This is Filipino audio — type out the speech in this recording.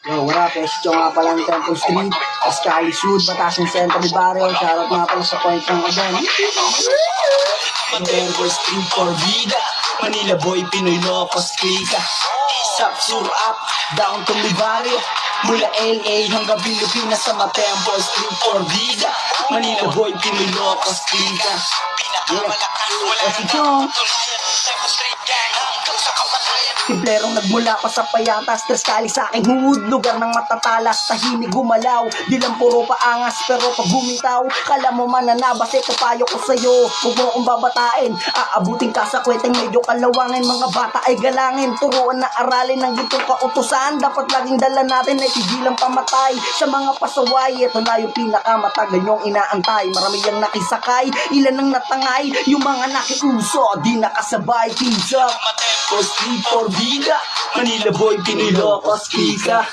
Yo, what up? Esyo nga pala ng Temple Street, Escali Sud, Batasin Central Barrio. Shoutout nga pala sa point ng event. Temple Street for vida, Manila boy, Pinoy Locos, Klika. Sap, sur up, down to mi barrio. Mula LA hanggang Pilipinas sa Temple Street for vida, Manila boy, Pinoy Locos, Klika. Esyo, Simplerong nagmula pa sa payatas, Trescali sa aking hood, lugar ng matatalas, tahimik gumalaw, di lang puro paangas, pero pag bumitaw, kala mo mananabas, kapayo ko sa'yo, huwag mo akong babatain, aabutin ka sa kweteng medyo kalawangin, mga bata ay galangin, turuan na aralin ng gitong kautusan, dapat laging dala natin ay tigilang pamatay, sa mga pasaway, ito na yung pinakamatagal yung inaantay, marami yung nakisakay, ilan ang natangay, yung mga nakiuso, di nakasabay, peace up. Temple Street for vida, Manila boy, Pinoy Locos, Klika.